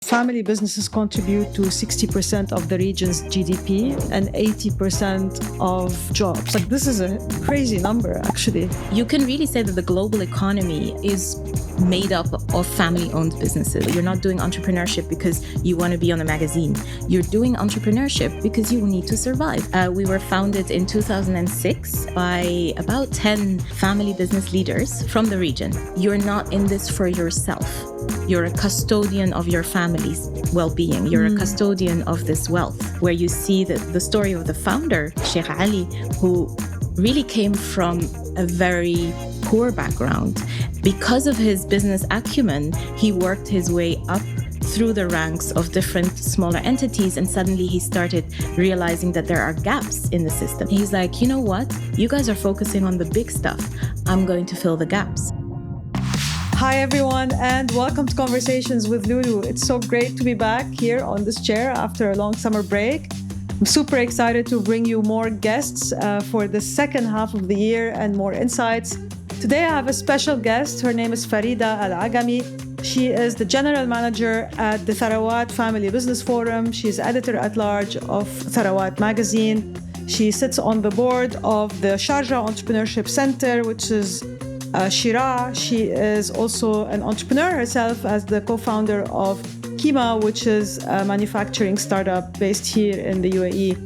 Family businesses contribute to 60% of the region's GDP and 80% of jobs. Like, this is a crazy number, actually. You can really say that the global economy is made up of family-owned businesses. You're not doing entrepreneurship because you want to be on a magazine. You're doing entrepreneurship because you need to survive. We were founded in 2006 by about 10 family business leaders from the region. You're not in this for yourself. You're a custodian of your family's well-being. You're a custodian of this wealth, where you see the story of the founder, Sheikh Ali, who really came from a very poor background. Because of his business acumen, he worked his way up through the ranks of different smaller entities, and suddenly he started realizing that there are gaps in the system. He's like, you know what? You guys are focusing on the big stuff. I'm going to fill the gaps. Hi, everyone, and welcome to Conversations with Loulou. It's so great to be back here on this chair after a long summer break. I'm super excited to bring you more guests for the second half of the year and more insights. Today, I have a special guest. Her name is Farida Al Agamy. She is the general manager at the Tharawat Family Business Forum. She's editor-at-large of Tharawat magazine. She sits on the board of the Sharjah Entrepreneurship Center, which is Shira. She is also an entrepreneur herself as the co-founder of Kyma, which is a manufacturing startup based here in the UAE.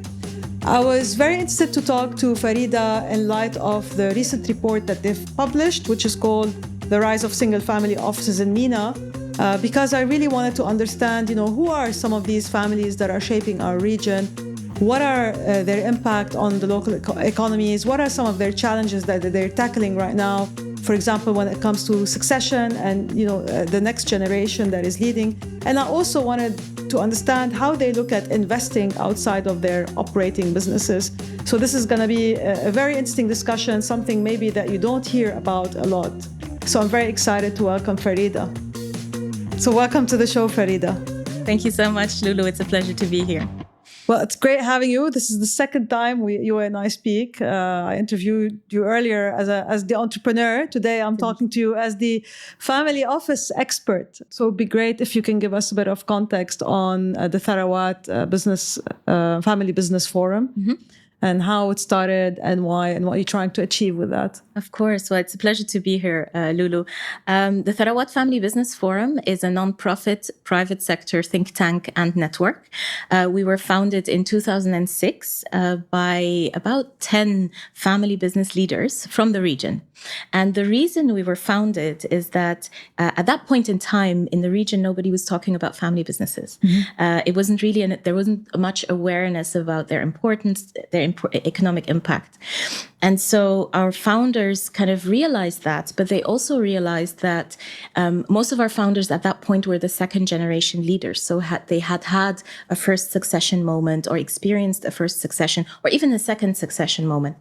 I was very interested to talk to Farida in light of the recent report that they've published, which is called The Rise of Single-Family Offices in MENA, because I really wanted to understand, who are some of these families that are shaping our region? What are their impact on the local economies? What are some of their challenges that they're tackling right now? For example, when it comes to succession and, the next generation that is leading. And I also wanted to understand how they look at investing outside of their operating businesses. So this is going to be a very interesting discussion, something maybe that you don't hear about a lot. So I'm very excited to welcome Farida. So welcome to the show, Farida. Thank you so much, Loulou. It's a pleasure to be here. Well, it's great having you. This is the second time you and I speak. I interviewed you earlier as the entrepreneur. Today, I'm talking to you as the family office expert. So it'd be great if you can give us a bit of context on the Tharawat Family Business Forum. Mm-hmm. And how it started and why and what you're trying to achieve with that. Of course. Well, it's a pleasure to be here, Loulou. The Tharawat Family Business Forum is a non-profit private sector think tank and network. We were founded in 2006 by about 10 family business leaders from the region. And the reason we were founded is that at that point in time in the region, nobody was talking about family businesses. Mm-hmm. It wasn't really, there wasn't much awareness about their importance, their economic impact. And so our founders kind of realized that, but they also realized that most of our founders at that point were the second generation leaders. So they had a first succession moment or experienced a first succession or even a second succession moment.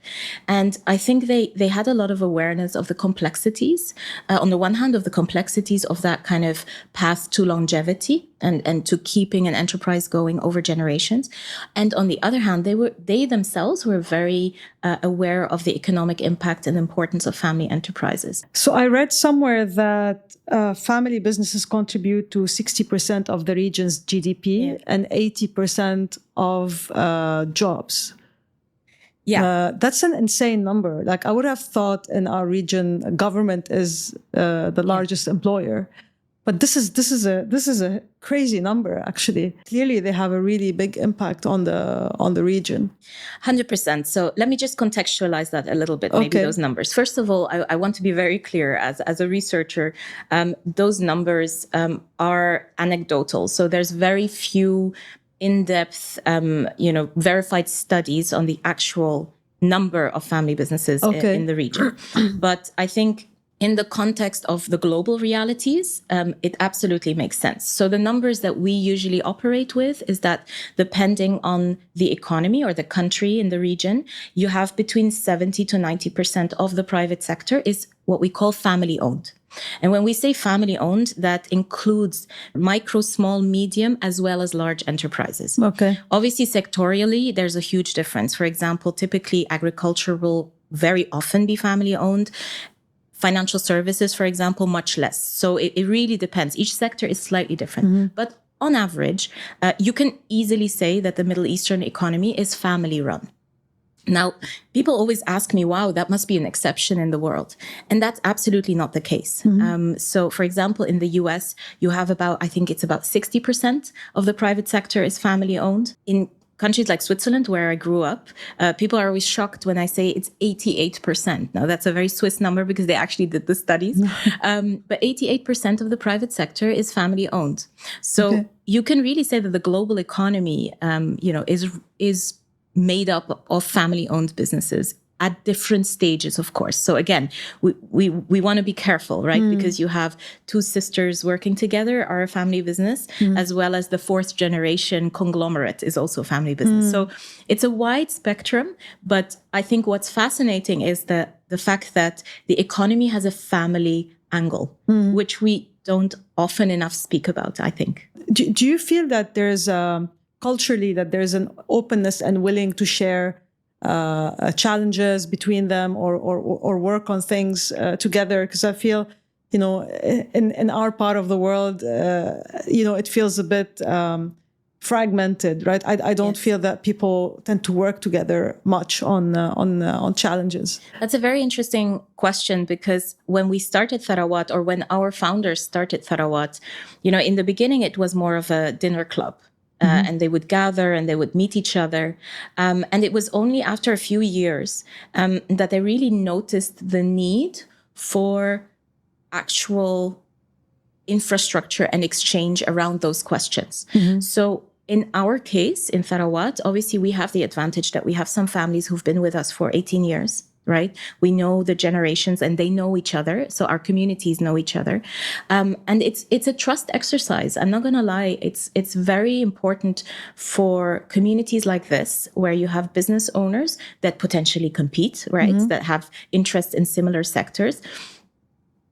And I think they had a lot of awareness of the complexities, on the one hand, of the complexities of that kind of path to longevity and to keeping an enterprise going over generations. And on the other hand, they themselves were very aware of the economic impact and importance of family enterprises. So I read somewhere that family businesses contribute to 60% of the region's GDP and 80% of jobs. Yeah, that's an insane number. Like, I would have thought in our region, government is the largest employer. But this is a crazy number, actually. Clearly, they have a really big impact on the region. 100%. So let me just contextualize that a little bit, maybe those numbers. First of all, I want to be very clear as a researcher, those numbers are anecdotal. So there's very few in-depth, verified studies on the actual number of family businesses in the region. But I think in the context of the global realities, it absolutely makes sense. So the numbers that we usually operate with is that depending on the economy or the country in the region, you have between 70 to 90% of the private sector is what we call family owned. And when we say family owned, that includes micro, small, medium, as well as large enterprises. Okay. Obviously, sectorially, there's a huge difference. For example, typically agriculture will very often be family owned. Financial services, for example, much less. So it really depends. Each sector is slightly different. Mm-hmm. But on average, you can easily say that the Middle Eastern economy is family run. Now, people always ask me, wow, that must be an exception in the world. And that's absolutely not the case. So, for example, in the US, you have I think it's about 60% of the private sector is family owned. In countries like Switzerland, where I grew up, people are always shocked when I say it's 88%. Now, that's a very Swiss number because they actually did the studies. But 88% of the private sector is family owned. So you can really say that the global economy, is made up of family-owned businesses at different stages, of course. So again, we want to be careful, right? Because you have two sisters working together are a family business, as well as the fourth generation conglomerate is also a family business. So it's a wide spectrum, but I think what's fascinating is the fact that the economy has a family angle, which we don't often enough speak about, I think. Do you feel that there's culturally that there's an openness and willing to share challenges between them or work on things together? Because I feel, in our part of the world, it feels a bit fragmented, right? I don't feel that people tend to work together much on challenges. That's a very interesting question, because when we started Tharawat, or when our founders started Tharawat, in the beginning it was more of a dinner club. And they would gather and they would meet each other. And it was only after a few years that they really noticed the need for actual infrastructure and exchange around those questions. So in our case, in Tharawat, obviously we have the advantage that we have some families who've been with us for 18 years. Right? We know the generations and they know each other. So our communities know each other. And it's a trust exercise. I'm not going to lie. It's very important for communities like this, where you have business owners that potentially compete, right? That have interests in similar sectors.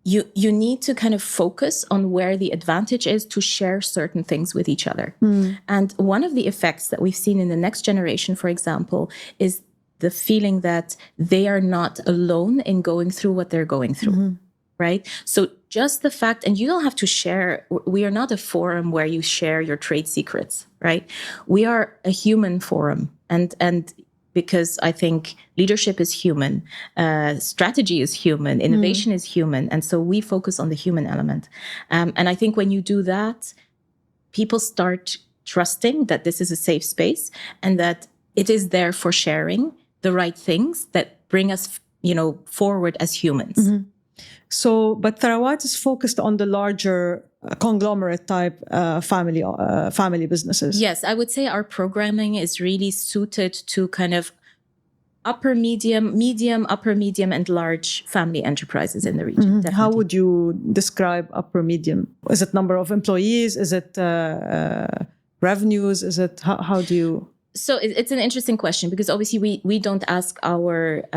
You need to kind of focus on where the advantage is to share certain things with each other. And one of the effects that we've seen in the next generation, for example, is the feeling that they are not alone in going through what they're going through, right? So just the fact, and you don't have to share, we are not a forum where you share your trade secrets, right? We are a human forum. And because I think leadership is human, strategy is human, innovation is human. And so we focus on the human element. And I think when you do that, people start trusting that this is a safe space and that it is there for sharing the right things that bring us, forward as humans. So, but Tharawat is focused on the larger conglomerate type family businesses. Yes, I would say our programming is really suited to kind of upper medium, and large family enterprises in the region. How would you describe upper medium? Is it number of employees? Is it revenues? Is it how do you? So it's an interesting question, because obviously we don't ask our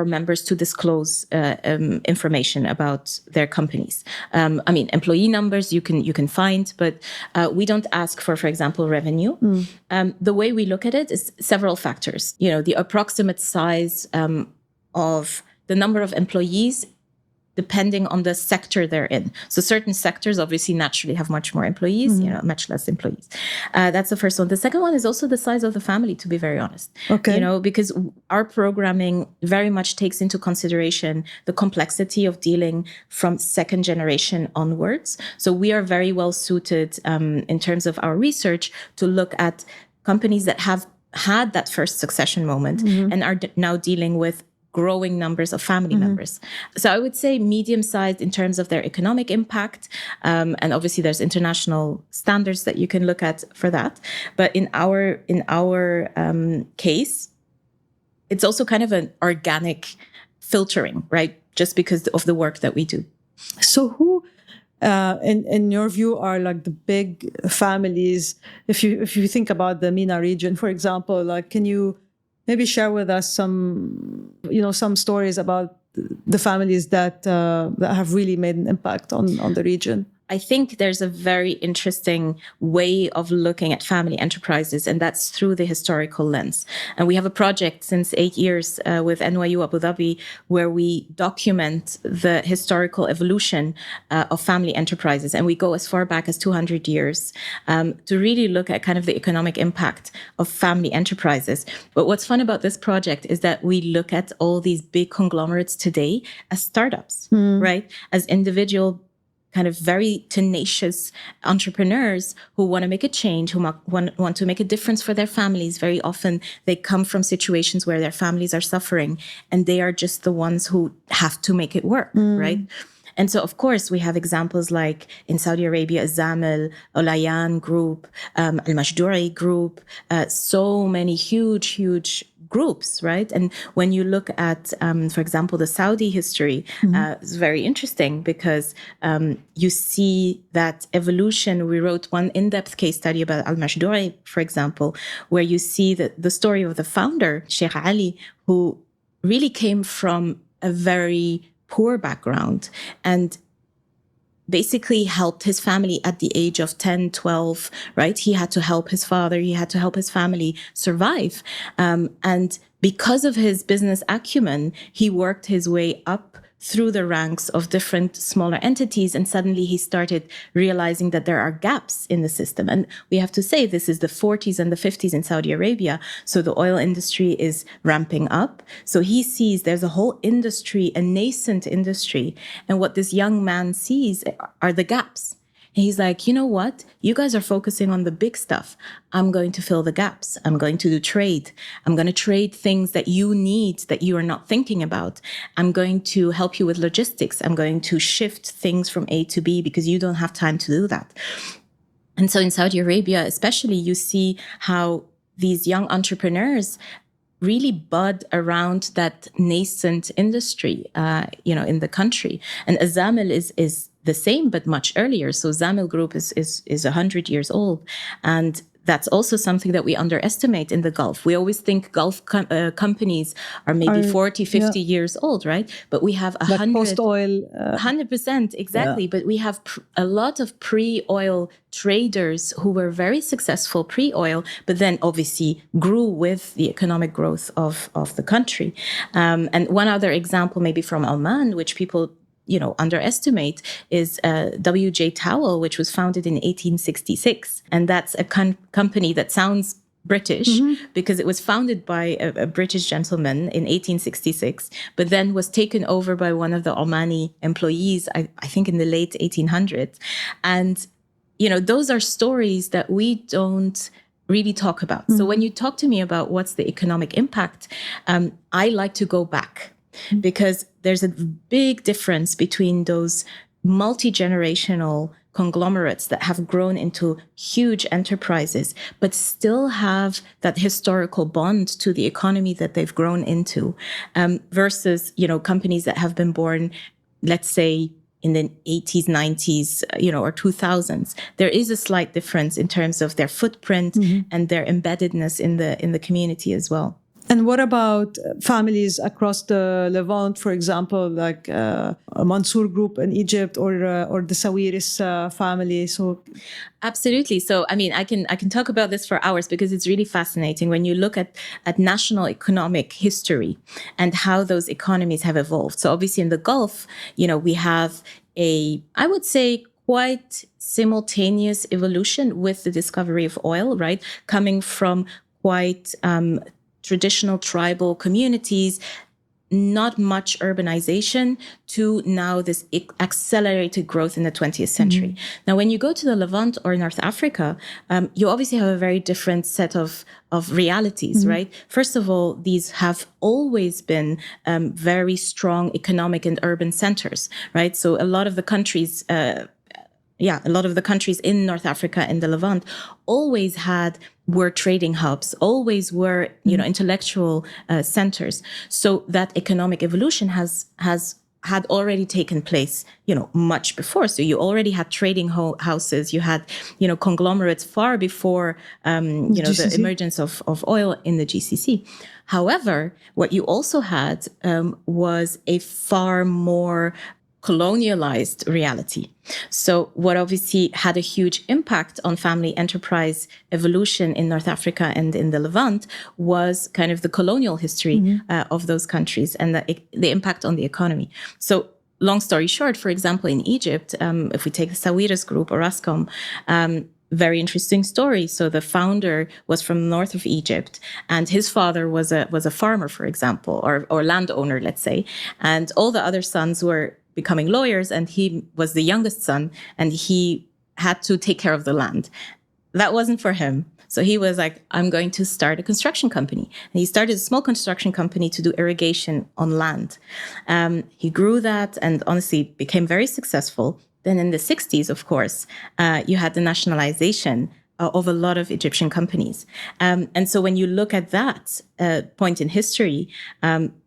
members to disclose information about their companies. Employee numbers you can find, but we don't ask for example, revenue. The way we look at it is several factors. The approximate size of the number of employees, depending on the sector they're in. So certain sectors obviously naturally have much more employees, much less employees. That's the first one. The second one is also the size of the family, to be very honest. Okay. Because our programming very much takes into consideration the complexity of dealing from second generation onwards. So we are very well suited in terms of our research to look at companies that have had that first succession moment and are now dealing with growing numbers of family members. So I would say medium-sized in terms of their economic impact. And obviously there's international standards that you can look at for that. But in our case, it's also kind of an organic filtering, right? Just because of the work that we do. So who, in your view, are like the big families? If you think about the MENA region, for example, like, can you maybe share with us some stories about the families that have really made an impact on the region? I think there's a very interesting way of looking at family enterprises, and that's through the historical lens. And we have a project since 8 years with NYU Abu Dhabi where we document the historical evolution of family enterprises. And we go as far back as 200 years to really look at kind of the economic impact of family enterprises. But what's fun about this project is that we look at all these big conglomerates today as startups, right? As individual kind of very tenacious entrepreneurs who want to make a change, who want to make a difference for their families. Very often they come from situations where their families are suffering and they are just the ones who have to make it work, right? And so, of course, we have examples like in Saudi Arabia, Zamil, Olayan Group, Almajdouie Group, so many huge groups, right? And when you look at, for example, the Saudi history, it's very interesting because you see that evolution. We wrote one in-depth case study about Almajdouie, for example, where you see the story of the founder, Sheikh Ali, who really came from a very poor background and basically helped his family at the age of 10, 12, right? He had to help his father. He had to help his family survive. And because of his business acumen, he worked his way up through the ranks of different smaller entities. And suddenly he started realizing that there are gaps in the system. And we have to say this is the 40s and the 50s in Saudi Arabia. So the oil industry is ramping up. So he sees there's a whole industry, a nascent industry. And what this young man sees are the gaps. And he's like, you know what? You guys are focusing on the big stuff. I'm going to fill the gaps. I'm going to do trade. I'm going to trade things that you need that you are not thinking about. I'm going to help you with logistics. I'm going to shift things from A to B because you don't have time to do that. And so in Saudi Arabia, especially, you see how these young entrepreneurs really bud around that nascent industry, in the country. And Zamil is the same, but much earlier. So Zamil Group is 100 years old. And that's also something that we underestimate in the Gulf. We always think Gulf companies are maybe 40, 50 years old, right? But we have 100... post-oil. 100%, exactly. Yeah. But we have a lot of pre-oil traders who were very successful pre-oil, but then obviously grew with the economic growth of the country. And one other example, maybe from Oman, which people underestimate, is W.J. Towell, which was founded in 1866. And that's a company that sounds British because it was founded by a British gentleman in 1866, but then was taken over by one of the Omani employees, I think in the late 1800s. And, those are stories that we don't really talk about. So when you talk to me about what's the economic impact, I like to go back. Because there's a big difference between those multi-generational conglomerates that have grown into huge enterprises, but still have that historical bond to the economy that they've grown into, versus, companies that have been born, let's say, in the 80s, 90s, or 2000s. There is a slight difference in terms of their footprint and their embeddedness in the community as well. And what about families across the Levant, for example, like a Mansour group in Egypt or the Sawiris family? So, absolutely. So, I can talk about this for hours because it's really fascinating when you look at national economic history and how those economies have evolved. So, obviously, in the Gulf, we have I would say, quite simultaneous evolution with the discovery of oil, right? Coming from quite traditional tribal communities, not much urbanization, to now this accelerated growth in the 20th century. Now, when you go to the Levant or North Africa, you obviously have a very different set of realities, right? First of all, these have always been very strong economic and urban centers, right? So a lot of the countries in North Africa and the Levant always were trading hubs, always were, intellectual centers. So that economic evolution had already taken place, much before. So you already had trading houses, you had, conglomerates far before, the emergence of oil in the GCC. However, what you also had was a far more colonialized reality. So what obviously had a huge impact on family enterprise evolution in North Africa and in the Levant was kind of the colonial history of those countries and the impact on the economy. So long story short, for example, in Egypt, if we take the Sawiris group or Ascom, very interesting story. So the founder was from north of Egypt, and his father was a farmer, for example, or landowner, let's say, and all the other sons were becoming lawyers, and he was the youngest son, and he had to take care of the land. That wasn't for him. So he was like, I'm going to start a construction company. And he started a small construction company to do irrigation on land. He grew that and honestly became very successful. Then in the 60s, of course, you had the nationalization of a lot of Egyptian companies. And so when you look at that point in history,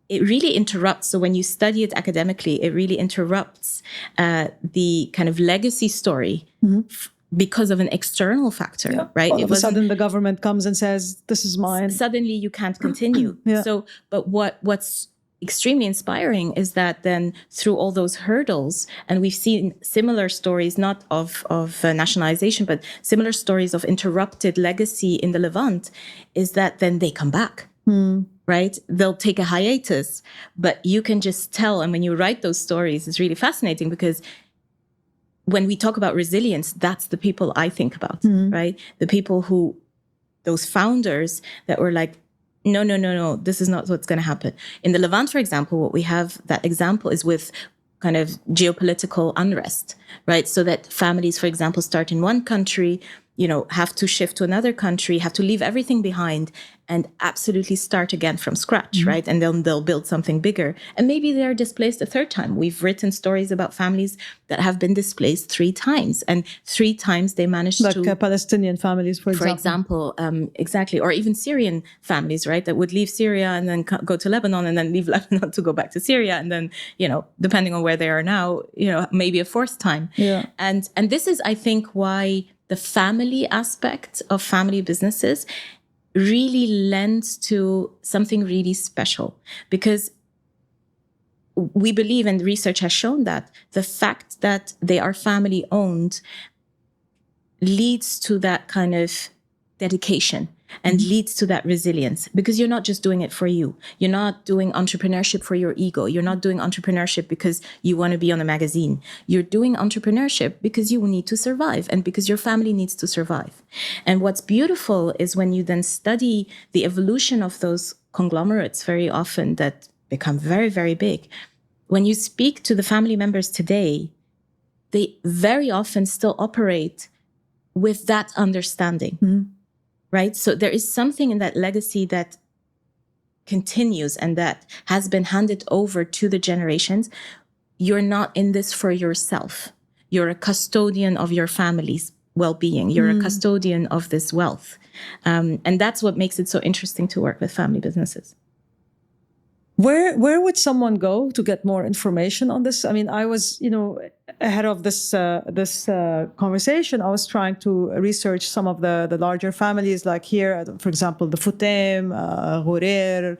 it really interrupts. So when you study it academically, it really interrupts the kind of legacy story because of an external factor, right? All of a sudden the government comes and says, this is mine. Suddenly you can't continue. So, but what's extremely inspiring is that then through all those hurdles, and we've seen similar stories, not of nationalization, but similar stories of interrupted legacy in the Levant, is that then they come back. Right? They'll take a hiatus, but you can just tell. And when you write those stories, it's really fascinating because when we talk about resilience, that's the people I think about, right? The people who, those founders that were like, no, this is not what's going to happen. In the Levant, for example, what we have, that example is with kind of geopolitical unrest, right? So that families, for example, start in one country, have to shift to another country, have to leave everything behind and absolutely start again from scratch, right? And then they'll build something bigger. And maybe they're displaced a third time. We've written stories about families that have been displaced 3 times. And 3 times they managed to... Like Palestinian families, for example. Exactly. Or even Syrian families, right? That would leave Syria and then go to Lebanon and then leave Lebanon to go back to Syria. And then, depending on where they are now, maybe a 4th time. Yeah. And this is, I think, why the family aspect of family businesses really lends to something really special, because we believe, and research has shown, that the fact that they are family owned leads to that kind of dedication and leads to that resilience, because you're not just doing it for you. You're not doing entrepreneurship for your ego. You're not doing entrepreneurship because you want to be on a magazine. You're doing entrepreneurship because you need to survive and because your family needs to survive. And what's beautiful is when you then study the evolution of those conglomerates very often that become very, very big. When you speak to the family members today, they very often still operate with that understanding. Right? So there is something in that legacy that continues and that has been handed over to the generations. You're not in this for yourself. You're a custodian of your family's well-being. You're a custodian of this wealth. And that's what makes it so interesting to work with family businesses. Where would someone go to get more information on this? I mean, I was, ahead of this conversation, I was trying to research some of the larger families, like here, for example, the Futem, Ghurer.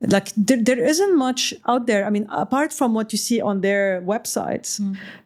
Like there isn't much out there. I mean, apart from what you see on their websites,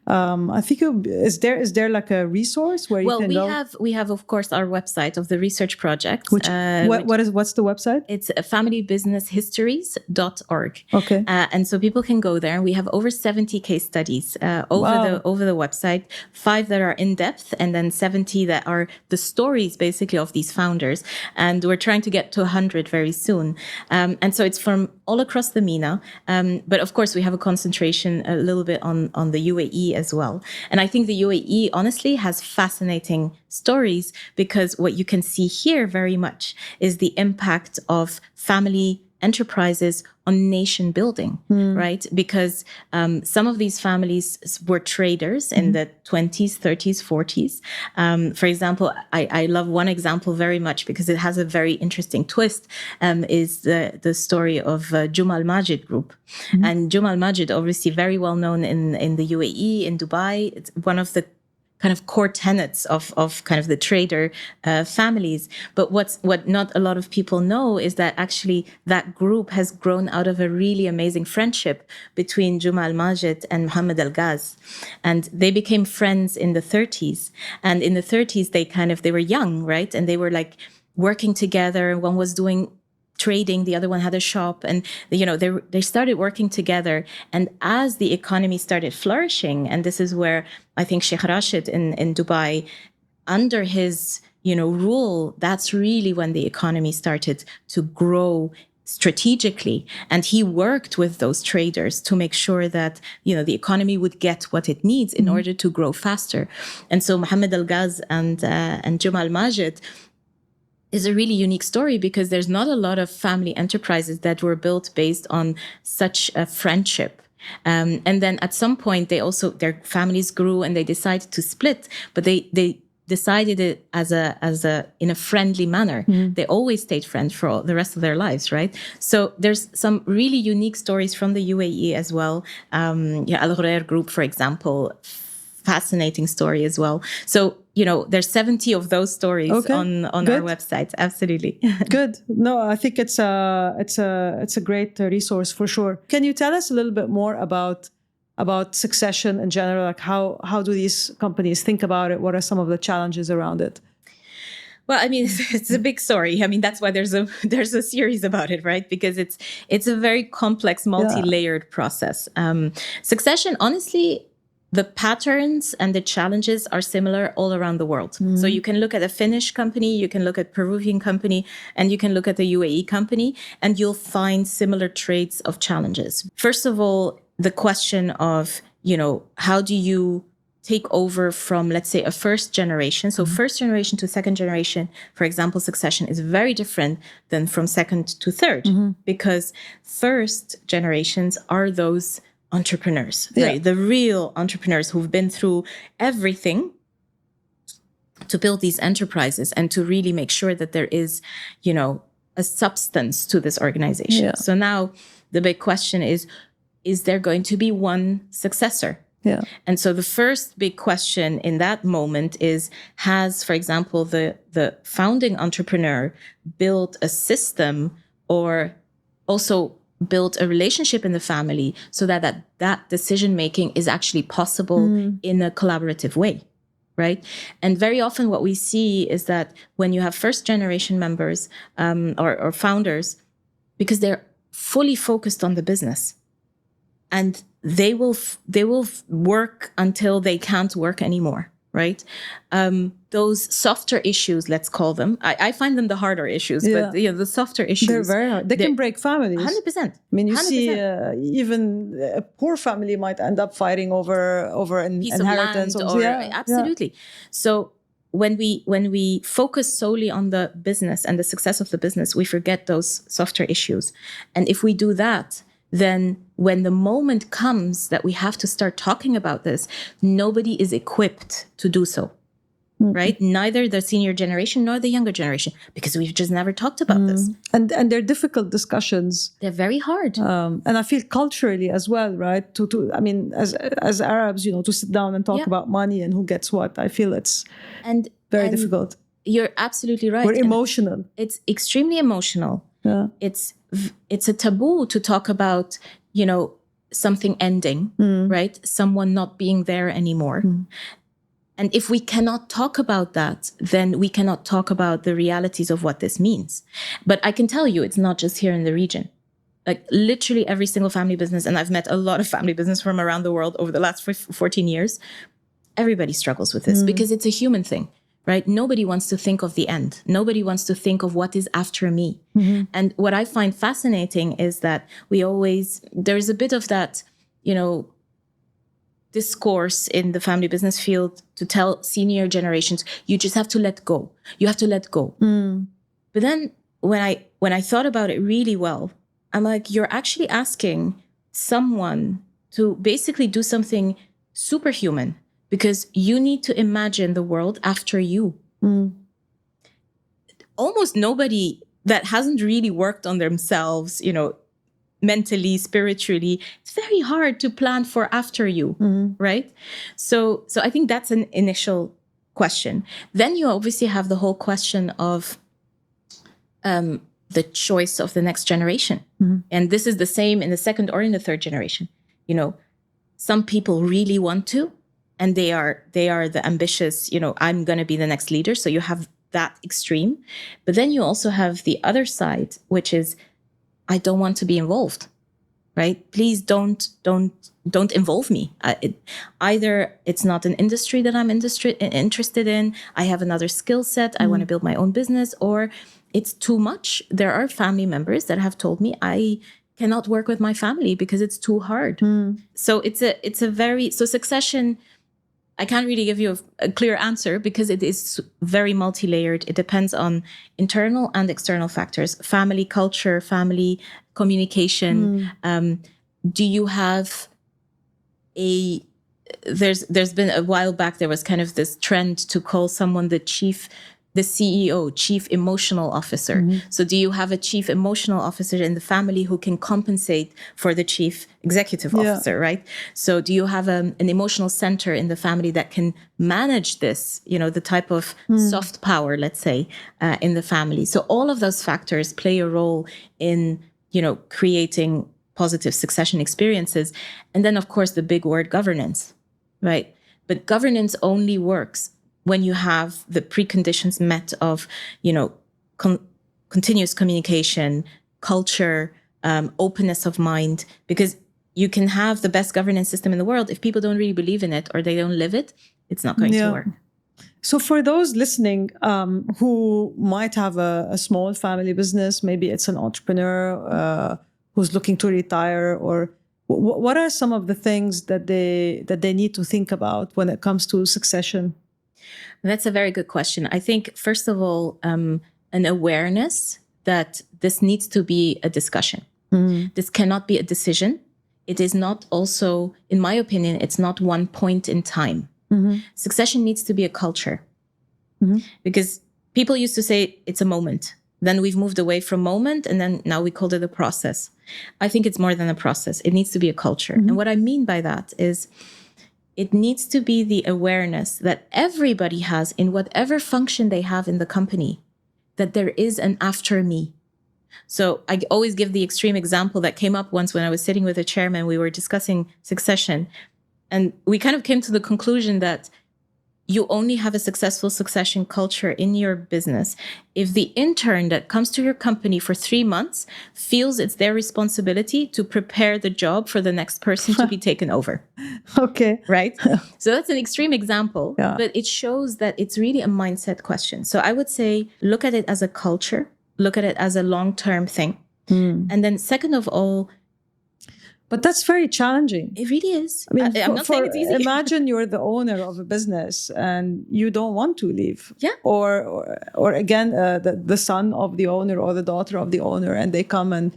I think is there like a resource where you can go? We have of course our website of the research project. What's the website? It's familybusinesshistories.org. Okay. And so people can go there. We have over 70 case studies over the website, 5 that are in depth, and then 70 that are the stories basically of these founders. And we're trying to get to 100 very soon. And so it's from all across the MENA. But of course, we have a concentration a little bit on the UAE as well. And I think the UAE, honestly, has fascinating stories, because what you can see here very much is the impact of family enterprises on nation building, right? Because some of these families were traders in the 20s, 30s, 40s. For example, I love one example very much because it has a very interesting twist, is the story of Juma Majid group. And Juma Majid, obviously very well known in the UAE, in Dubai. It's one of the kind of core tenets of kind of the trader families. But what not a lot of people know is that actually that group has grown out of a really amazing friendship between Juma Al-Majid and Mohammed Al-Ghaz. And they became friends in the 30s. And in the 30s, they were young, right? And they were like working together. One was doing trading, the other one had a shop, and they started working together. And as the economy started flourishing, and this is where I think Sheikh Rashid in Dubai, under his rule, that's really when the economy started to grow strategically. And he worked with those traders to make sure that the economy would get what it needs in order to grow faster. And so Mohammed Al-Ghaz and Juma Al-Majid is a really unique story, because there's not a lot of family enterprises that were built based on such a friendship. And then at some point, their families grew and they decided to split, but they decided it in a friendly manner. They always stayed friends for the rest of their lives, right? So there's some really unique stories from the UAE as well. Al Ghurair Group, for example, fascinating story as well. So, there's 70 of those stories on our website. Absolutely. Good. No, I think it's a great resource for sure. Can you tell us a little bit more about succession in general? Like how do these companies think about it? What are some of the challenges around it? Well, I mean, it's a big story. I mean, that's why there's a series about it, right? Because it's a very complex, multi-layered process. Succession, honestly, the patterns and the challenges are similar all around the world. So you can look at a Finnish company, you can look at Peruvian company, and you can look at the UAE company, and you'll find similar traits of challenges. First of all, the question of, how do you take over from, let's say, a first generation? So first generation to second generation, for example, succession is very different than from second to third, because first generations are those entrepreneurs, right? The real entrepreneurs who've been through everything to build these enterprises and to really make sure that there is, a substance to this organization. Yeah. So now the big question is there going to be one successor? Yeah. And so the first big question in that moment is, has, for example, the founding entrepreneur built a system or also built a relationship in the family so that decision-making is actually possible in a collaborative way, right? And very often what we see is that when you have first-generation members or founders, because they're fully focused on the business, and they will work until they can't work anymore, right? Those softer issues, let's call them. I find them the harder issues, but the softer issues. They're very hard. They can break families. 100%. I mean, you 100%. see, even a poor family might end up fighting over an piece inheritance. Of land absolutely. Yeah. So when we focus solely on the business and the success of the business, we forget those softer issues. And if we do that, then when the moment comes that we have to start talking about this, nobody is equipped to do so, right? Neither the senior generation nor the younger generation, because we've just never talked about this. And they're difficult discussions. They're very hard. And I feel culturally as well, right? I mean, as Arabs, to sit down and talk about money and who gets what, I feel it's very difficult. You're absolutely right. We're emotional. It's extremely emotional. Yeah. It's a taboo to talk about, something ending, right? Someone not being there anymore. And if we cannot talk about that, then we cannot talk about the realities of what this means. But I can tell you, it's not just here in the region. Like literally every single family business, and I've met a lot of family business from around the world over the last 14 years, everybody struggles with this because it's a human thing. Right? Nobody wants to think of the end. Nobody wants to think of what is after me. And what I find fascinating is that there's a bit of that, discourse in the family business field to tell senior generations, you just have to let go. You have to let go. But then when I thought about it really well, I'm like, you're actually asking someone to basically do something superhuman. Because you need to imagine the world after you. Almost nobody that hasn't really worked on themselves, mentally, spiritually, it's very hard to plan for after you, right? So I think that's an initial question. Then you obviously have the whole question of the choice of the next generation. And this is the same in the second or in the third generation. You know, some people really want to, and they are the ambitious, you know, I'm going to be the next leader. So you have that extreme. But then you also have the other side, which is, I don't want to be involved, right? Please don't involve me. Either it's not an industry that I'm interested in, I have another skill set, I want to build my own business, or it's too much. There are family members that have told me I cannot work with my family because it's too hard. So so succession, I can't really give you a clear answer because it is very multi-layered. It depends on internal and external factors, family culture, family communication. Do you have there's been a while back, there was kind of this trend to call someone the CEO, chief emotional officer. So do you have a chief emotional officer in the family who can compensate for the chief executive officer, right? So do you have an emotional center in the family that can manage this, you know, the type of soft power, let's say, in the family? So all of those factors play a role in, you know, creating positive succession experiences. And then, of course, the big word governance, right? But governance only works when you have the preconditions met of, you know, continuous communication, culture, openness of mind, because you can have the best governance system in the world. If people don't really believe in it or they don't live it, it's not going to work. So for those listening who might have a small family business, maybe it's an entrepreneur who's looking to retire, or what are some of the things that they need to think about when it comes to succession? That's a very good question. I think, first of all, an awareness that this needs to be a discussion. This cannot be a decision. It is not also, in my opinion, it's not one point in time. Succession needs to be a culture. Because people used to say it's a moment. Then we've moved away from moment, and then now we called it a process. I think it's more than a process. It needs to be a culture. And what I mean by that is, it needs to be the awareness that everybody has in whatever function they have in the company, that there is an after me. So I always give the extreme example that came up once when I was sitting with a chairman. We were discussing succession, and we kind of came to the conclusion that you only have a successful succession culture in your business if the intern that comes to your company for 3 months feels it's their responsibility to prepare the job for the next person to be taken over. Okay. Right? So that's an extreme example, but it shows that it's really a mindset question. So I would say, look at it as a culture, look at it as a long-term thing. And then second of all, but that's very challenging. It really is. I mean, I'm not saying it's easy. Imagine you're the owner of a business and you don't want to leave. Yeah. Or again, the son of the owner or the daughter of the owner, and they come and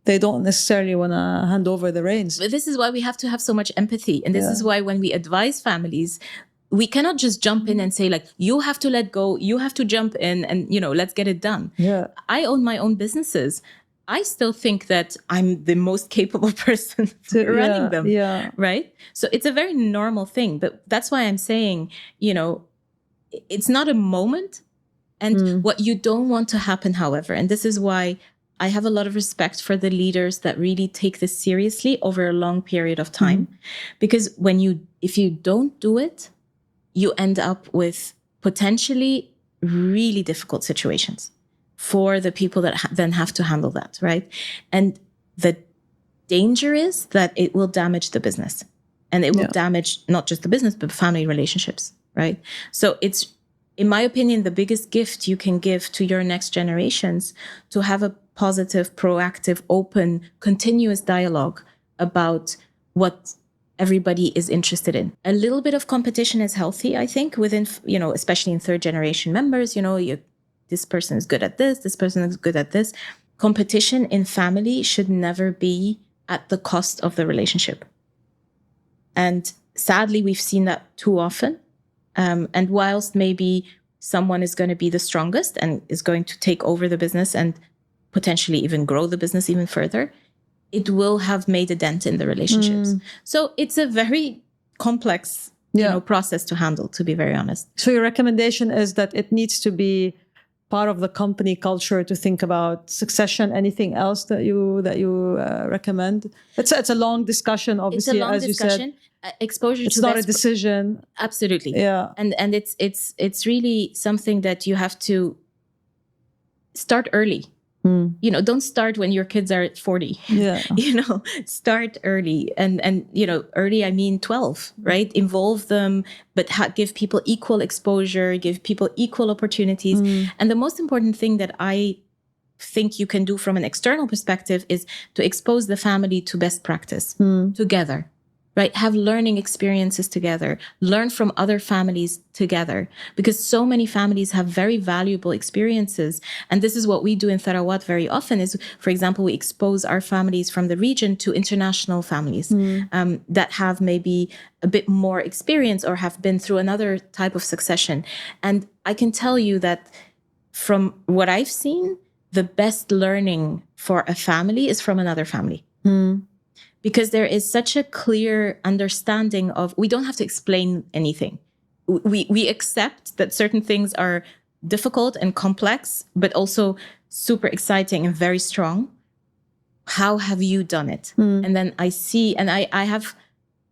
they don't necessarily want to hand over the reins. But this is why we have to have so much empathy. And this is why when we advise families, we cannot just jump in and say, like, you have to let go, you have to jump in and, you know, let's get it done. Yeah. I own my own businesses. I still think that I'm the most capable person running them, right? So it's a very normal thing. But that's why I'm saying, you know, it's not a moment. And what you don't want to happen, however, and this is why I have a lot of respect for the leaders that really take this seriously over a long period of time. Because if you don't do it, you end up with potentially really difficult situations for the people that then have to handle that, right? And the danger is that it will damage the business, and it will damage not just the business, but family relationships, right? So it's, in my opinion, the biggest gift you can give to your next generations to have a positive, proactive, open, continuous dialogue about what everybody is interested in. A little bit of competition is healthy, I think, within, you know, especially in third generation members, you know, this person is good at this person is good at this. Competition in family should never be at the cost of the relationship. And sadly, we've seen that too often. And whilst maybe someone is going to be the strongest and is going to take over the business and potentially even grow the business even further, it will have made a dent in the relationships. So it's a very complex process to handle, to be very honest. So your recommendation is that it needs to be part of the company culture to think about succession. Anything else that you recommend? It's a long discussion, obviously. It's a long as discussion. You said, exposure. It's to not a decision. Absolutely. Yeah. And it's really something that you have to start early. Don't start when your kids are 40. Yeah. Start early. And early, I mean 12, right? Involve them, but give people equal exposure, give people equal opportunities. And the most important thing that I think you can do from an external perspective is to expose the family to best practice together. Right? Have learning experiences together, learn from other families together, because so many families have very valuable experiences. And this is what we do in Tharawat very often is, for example, we expose our families from the region to international families that have maybe a bit more experience or have been through another type of succession. And I can tell you that from what I've seen, the best learning for a family is from another family. Because there is such a clear understanding of, we don't have to explain anything. We accept that certain things are difficult and complex, but also super exciting and very strong. How have you done it? And then I see, and I have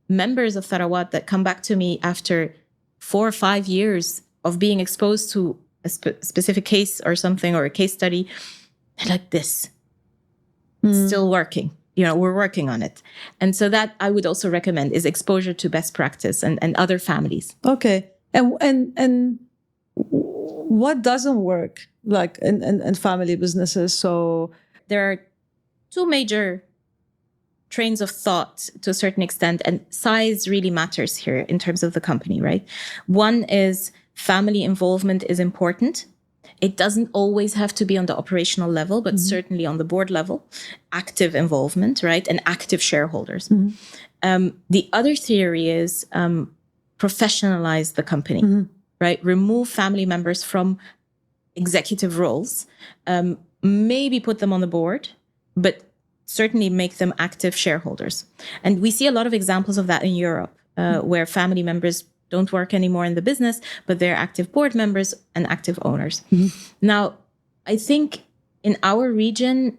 members of Tharawat that come back to me after 4 or 5 years of being exposed to a specific case or something, or a case study. They're like, this, it's still working. We're working on it. And so that I would also recommend is exposure to best practice and other families. Okay. And what doesn't work like in family businesses? So there are 2 major trains of thought to a certain extent, and size really matters here in terms of the company, right? One is family involvement is important. It doesn't always have to be on the operational level, but certainly on the board level, active involvement, right? And active shareholders. The other theory is professionalize the company, right? Remove family members from executive roles, maybe put them on the board, but certainly make them active shareholders. And we see a lot of examples of that in Europe, where family members don't work anymore in the business, but they're active board members and active owners. Now, I think in our region,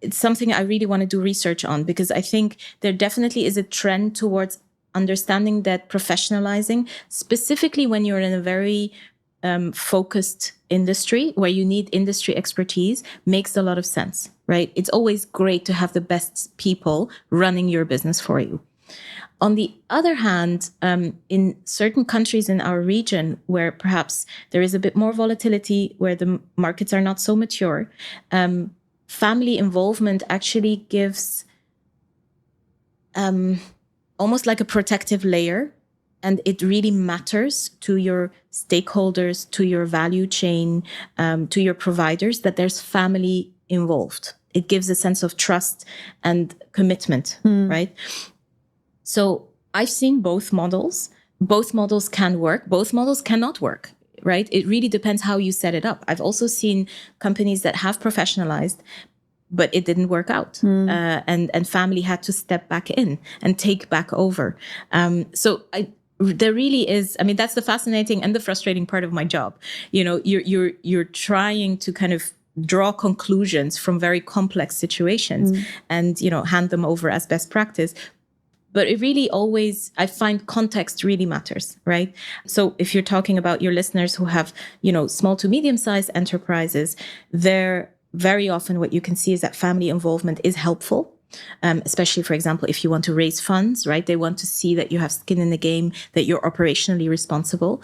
it's something I really want to do research on, because I think there definitely is a trend towards understanding that professionalizing, specifically when you're in a very focused industry where you need industry expertise, makes a lot of sense, right? It's always great to have the best people running your business for you. On the other hand, in certain countries in our region where perhaps there is a bit more volatility, where the markets are not so mature, family involvement actually gives almost like a protective layer. And it really matters to your stakeholders, to your value chain, to your providers, that there's family involved. It gives a sense of trust and commitment, right? So I've seen both models. Both models can work. Both models cannot work, right? It really depends how you set it up. I've also seen companies that have professionalized, but it didn't work out. And family had to step back in and take back over. There really is, I mean, that's the fascinating and the frustrating part of my job. You're trying to kind of draw conclusions from very complex situations and, hand them over as best practice. But it really always, I find context really matters, right? So if you're talking about your listeners who have, small to medium-sized enterprises, they're very often what you can see is that family involvement is helpful, especially, for example, if you want to raise funds, right? They want to see that you have skin in the game, that you're operationally responsible.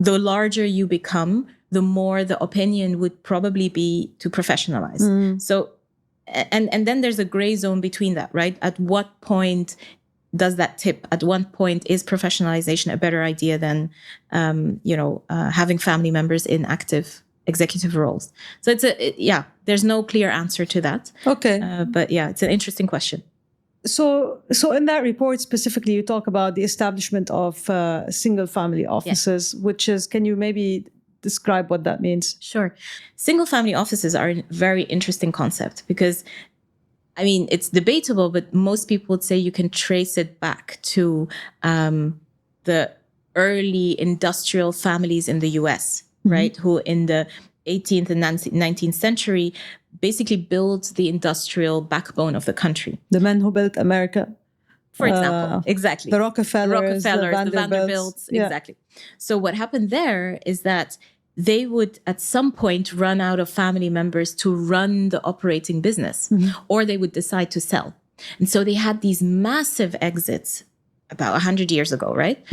The larger you become, the more the opinion would probably be to professionalize. So, and then there's a gray zone between that, right? At what point does that tip? At one point, is professionalization a better idea than, having family members in active executive roles? So there's no clear answer to that. Okay. But it's an interesting question. So in that report specifically, you talk about the establishment of single family offices, which is, can you maybe describe what that means? Sure. Single family offices are a very interesting concept because I mean, it's debatable, but most people would say you can trace it back to the early industrial families in the US, right? Who in the 18th and 19th century basically built the industrial backbone of the country. The men who built America. For example, exactly. The Rockefellers, the Vanderbilts, exactly. So what happened there is that they would at some point run out of family members to run the operating business, or they would decide to sell. And so they had these massive exits about 100 years ago, right?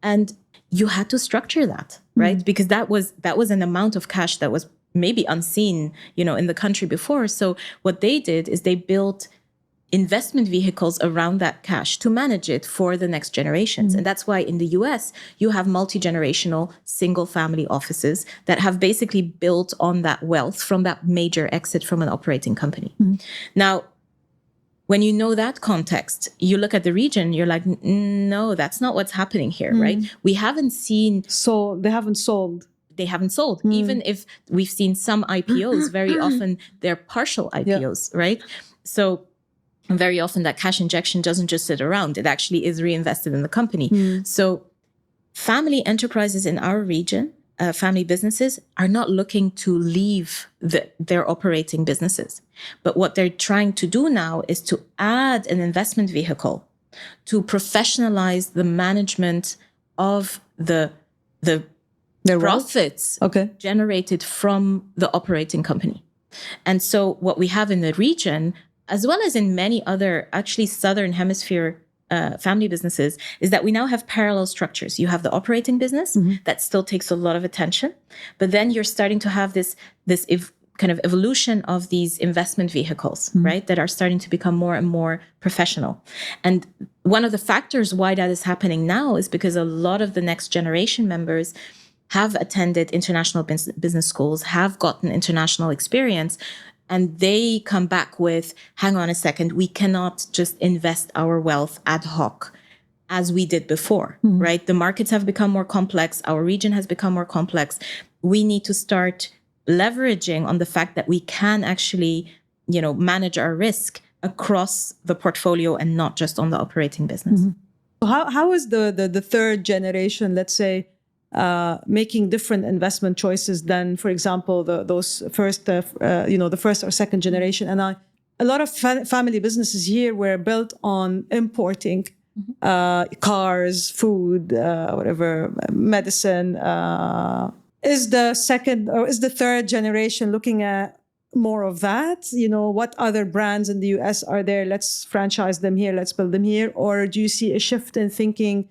And you had to structure that, right? Because that was an amount of cash that was maybe unseen, in the country before. So what they did is they built investment vehicles around that cash to manage it for the next generations. And that's why in the US, you have multi-generational single family offices that have basically built on that wealth from that major exit from an operating company. Now, when you know that context, you look at the region, you're like, no, that's not what's happening here, right? We haven't seen... So they haven't sold. They haven't sold. Even if we've seen some IPOs, very often they're partial IPOs, right? So very often that cash injection doesn't just sit around. It actually is reinvested in the company. So family enterprises in our region, family businesses, are not looking to leave their operating businesses. But what they're trying to do now is to add an investment vehicle to professionalize the management of the profits generated from the operating company. And so what we have in the region, as well as in many other actually Southern Hemisphere family businesses, is that we now have parallel structures. You have the operating business that still takes a lot of attention, but then you're starting to have this kind of evolution of these investment vehicles, right, that are starting to become more and more professional. And one of the factors why that is happening now is because a lot of the next generation members have attended international business schools, have gotten international experience, and they come back with, hang on a second, we cannot just invest our wealth ad hoc as we did before, right? The markets have become more complex. Our region has become more complex. We need to start leveraging on the fact that we can actually, manage our risk across the portfolio and not just on the operating business. So how is the third generation, let's say, making different investment choices than, for example, those first, the first or second generation? And a lot of family businesses here were built on importing cars, food, whatever, medicine. Is the second or is the third generation looking at more of that? What other brands in the US are there? Let's franchise them here. Let's build them here. Or do you see a shift in thinking,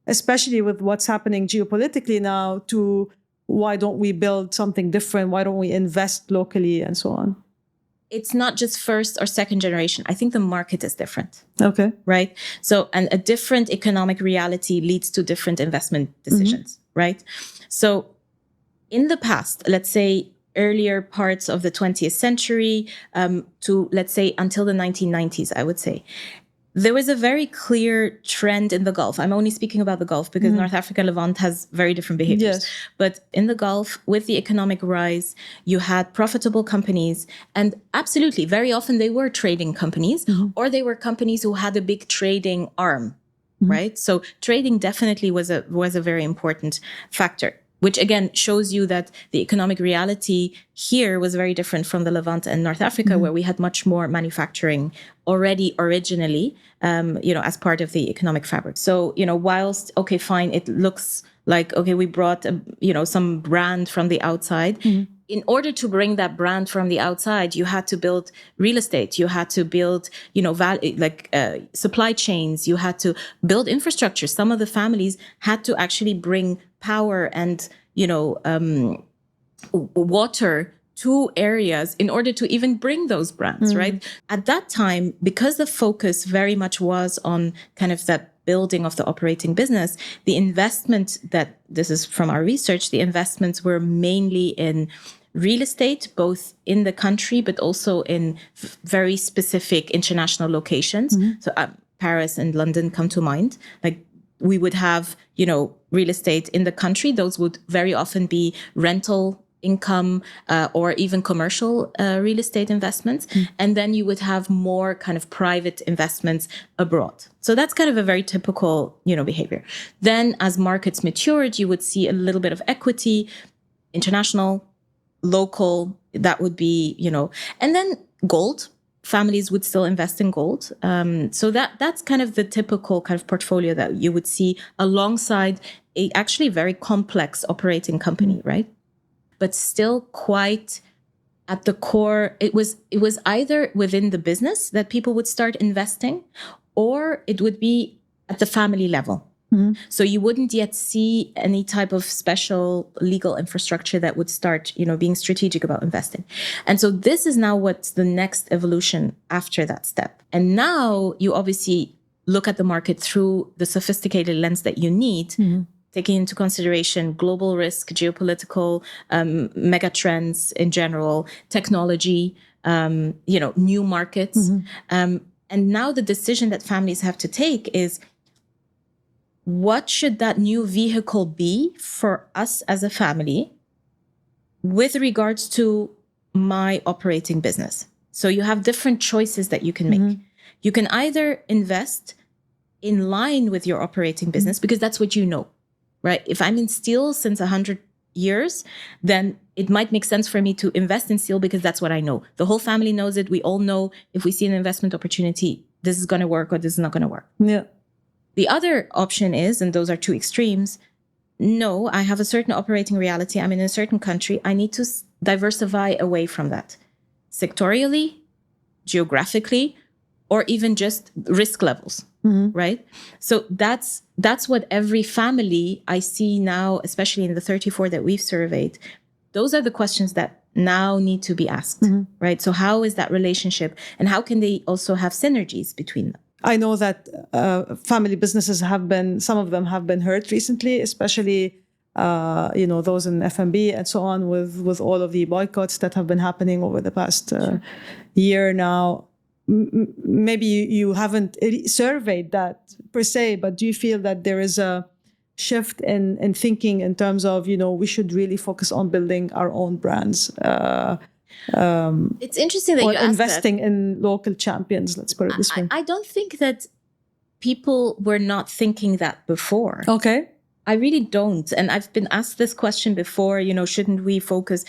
especially with what's happening geopolitically now, to why don't we build something different? Why don't we invest locally and so on? It's not just first or second generation. I think the market is different. Okay. Right? So, and a different economic reality leads to different investment decisions, right? So in the past, let's say earlier parts of the 20th century to, let's say, until the 1990s, I would say, there was a very clear trend in the Gulf. I'm only speaking about the Gulf because North Africa, Levant has very different behaviors. Yes. But in the Gulf, with the economic rise, you had profitable companies. And absolutely, very often they were trading companies or they were companies who had a big trading arm, right? So trading definitely was a very important factor, which again shows you that the economic reality here was very different from the Levant and North Africa, where we had much more manufacturing already originally, as part of the economic fabric. So, whilst, okay, fine, it looks like, okay, we brought, some brand from the outside. In order to bring that brand from the outside, you had to build real estate. You had to build, supply chains. You had to build infrastructure. Some of the families had to actually bring power and, water to areas in order to even bring those brands, right? At that time, because the focus very much was on kind of that building of the operating business, the investment that, this is from our research, the investments were mainly in real estate, both in the country, but also in very specific international locations. So Paris and London come to mind. Like we would have, real estate in the country. Those would very often be rental income or even commercial real estate investments. And then you would have more kind of private investments abroad. So that's kind of a very typical, behavior. Then as markets matured, you would see a little bit of equity, international, local, that would be, and then gold. Families would still invest in gold. So that's kind of the typical kind of portfolio that you would see alongside a actually very complex operating company, right? But still quite at the core, it was either within the business that people would start investing, or it would be at the family level. So you wouldn't yet see any type of special legal infrastructure that would start, being strategic about investing. And so this is now what's the next evolution after that step. And now you obviously look at the market through the sophisticated lens that you need, taking into consideration global risk, geopolitical, mega trends in general, technology, new markets. And now the decision that families have to take is, what should that new vehicle be for us as a family with regards to my operating business? So you have different choices that you can make. You can either invest in line with your operating business because that's what you know, right? If I'm in steel since 100 years, then it might make sense for me to invest in steel because that's what I know. The whole family knows it. We all know if we see an investment opportunity, this is going to work or this is not going to work. Yeah. The other option is, and those are two extremes, no, I have a certain operating reality. I'm in a certain country. I need to diversify away from that, sectorially, geographically, or even just risk levels, right? So that's what every family I see now, especially in the 34 that we've surveyed, those are the questions that now need to be asked, right? So how is that relationship, and how can they also have synergies between them? I know that family businesses some of them have been hurt recently, especially, those in F&B and so on, with all of the boycotts that have been happening over the past year now. Maybe you haven't surveyed that per se, but do you feel that there is a shift in thinking in terms of, we should really focus on building our own brands? It's interesting that you asked investing in local champions, let's put it this way. I don't think that people were not thinking that before. Okay. I really don't. And I've been asked this question before, shouldn't we focus?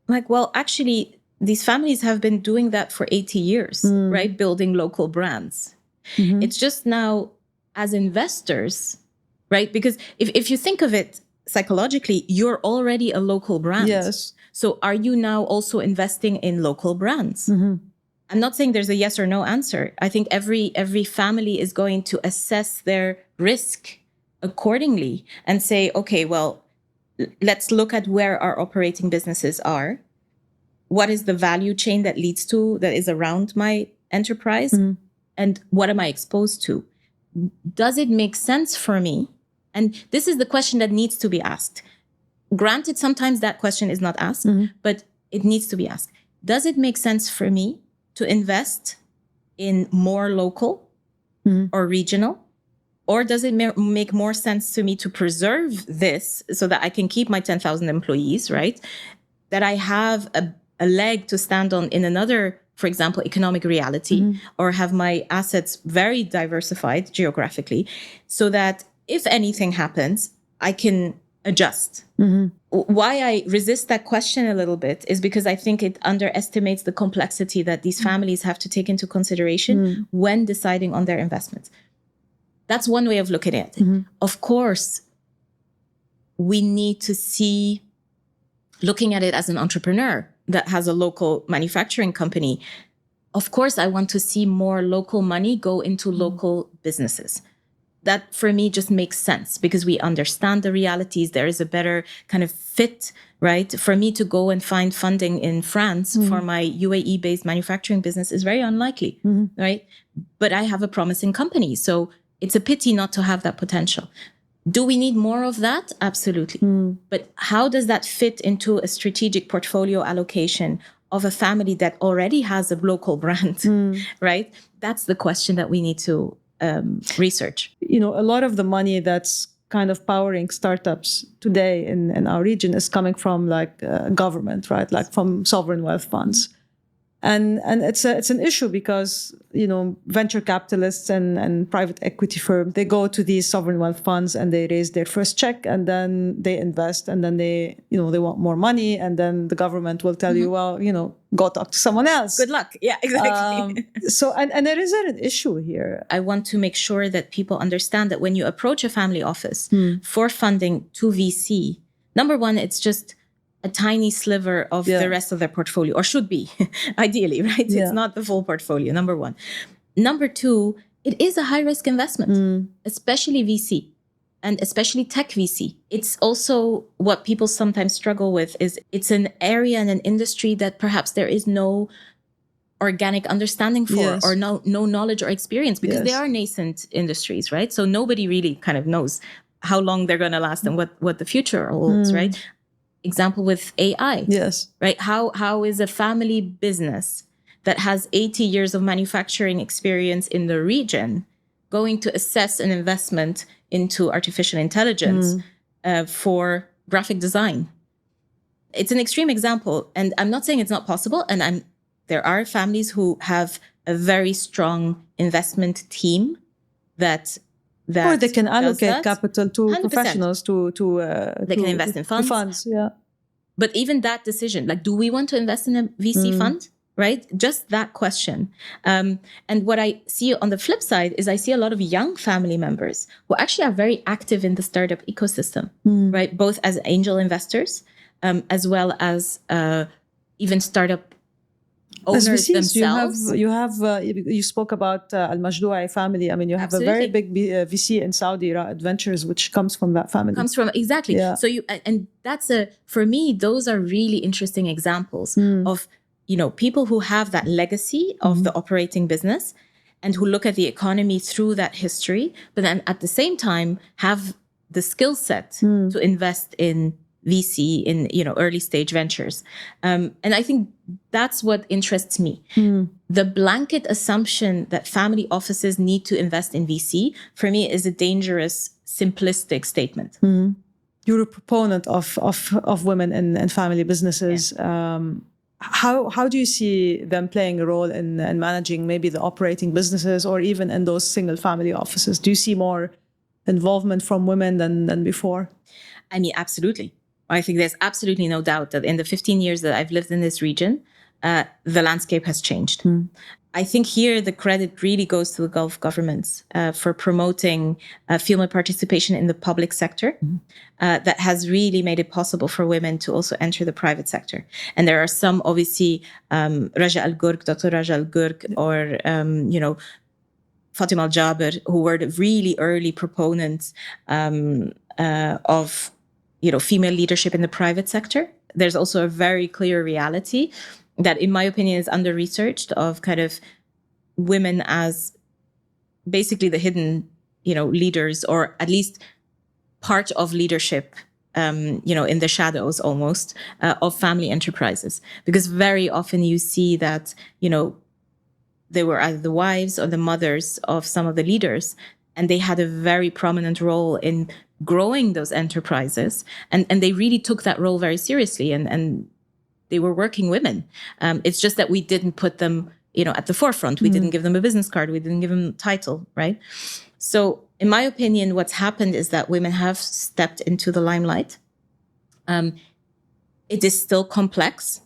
I'm like, well, actually, these families have been doing that for 80 years, right? Building local brands. It's just now as investors, right? Because if you think of it psychologically, you're already a local brand. Yes. So are you now also investing in local brands? I'm not saying there's a yes or no answer. I think every family is going to assess their risk accordingly and say, okay, well, let's look at where our operating businesses are. What is the value chain that is around my enterprise? And what am I exposed to? Does it make sense for me? And this is the question that needs to be asked. Granted, sometimes that question is not asked, but it needs to be asked. Does it make sense for me to invest in more local or regional? Or does it make more sense to me to preserve this so that I can keep my 10,000 employees, right? That I have a leg to stand on in another, for example, economic reality, or have my assets very diversified geographically so that if anything happens, I can adjust. Why I resist that question a little bit is because I think it underestimates the complexity that these families have to take into consideration when deciding on their investments. That's one way of looking at it. Of course, we need to see, looking at it as an entrepreneur that has a local manufacturing company, of course, I want to see more local money go into local businesses. That for me just makes sense because we understand the realities. There is a better kind of fit, right? For me to go and find funding in France for my UAE-based manufacturing business is very unlikely, right? But I have a promising company. So it's a pity not to have that potential. Do we need more of that? Absolutely. But how does that fit into a strategic portfolio allocation of a family that already has a local brand, right? That's the question that we need to research. A lot of the money that's kind of powering startups today in our region is coming from like government, right? Like from sovereign wealth funds. And it's an issue because, venture capitalists and private equity firms, they go to these sovereign wealth funds and they raise their first check and then they invest and then they want more money. And then the government will tell you, well, go talk to someone else. Good luck. Yeah, exactly. And there is an issue here. I want to make sure that people understand that when you approach a family office for funding to VC, number one, it's just a tiny sliver of the rest of their portfolio, or should be, ideally, right? Yeah. It's not the full portfolio, number one. Number two, it is a high-risk investment, especially VC, and especially tech VC. It's also what people sometimes struggle with is it's an area and an industry that perhaps there is no organic understanding for or no knowledge or experience because they are nascent industries, right? So nobody really kind of knows how long they're going to last and what the future holds, right? Example with AI, right? How is a family business that has 80 years of manufacturing experience in the region going to assess an investment into artificial intelligence for graphic design? It's an extreme example, and I'm not saying it's not possible. And there are families who have a very strong investment team that or they can allocate capital to 100%. Professionals they can invest in funds. But even that decision, like, do we want to invest in a VC fund? Right? Just that question. And what I see on the flip side is I see a lot of young family members who actually are very active in the startup ecosystem, right? Both as angel investors, as well as even startup owners themselves. You spoke about Almajdouie family. I mean, you have a very big VC in Saudi, Adventures, which comes from that family. Exactly. Yeah. So and that's for me, those are really interesting examples of, people who have that legacy of the operating business and who look at the economy through that history, but then at the same time have the skill set to invest in VC in early stage ventures, and I think that's what interests me. The blanket assumption that family offices need to invest in VC for me is a dangerous, simplistic statement. You're a proponent of women in family businesses. How do you see them playing a role in managing maybe the operating businesses or even in those single family offices? Do you see more involvement from women than before? I mean, absolutely. I think there's absolutely no doubt that in the 15 years that I've lived in this region, the landscape has changed. I think here the credit really goes to the Gulf governments for promoting female participation in the public sector that has really made it possible for women to also enter the private sector. And there are some, obviously, Raja Al Ghurk, Dr. Raja Al Ghurk, or, Fatima Al Jaber, who were the really early proponents of female leadership in the private sector. There's also a very clear reality that, in my opinion, is under-researched of kind of women as basically the hidden, leaders, or at least part of leadership, in the shadows almost of family enterprises. Because very often you see that, they were either the wives or the mothers of some of the leaders, and they had a very prominent role in growing those enterprises, and they really took that role very seriously, and they were working women. It's just that we didn't put them, at the forefront. We didn't give them a business card. We didn't give them a title, right? So in my opinion, what's happened is that women have stepped into the limelight. It is still complex.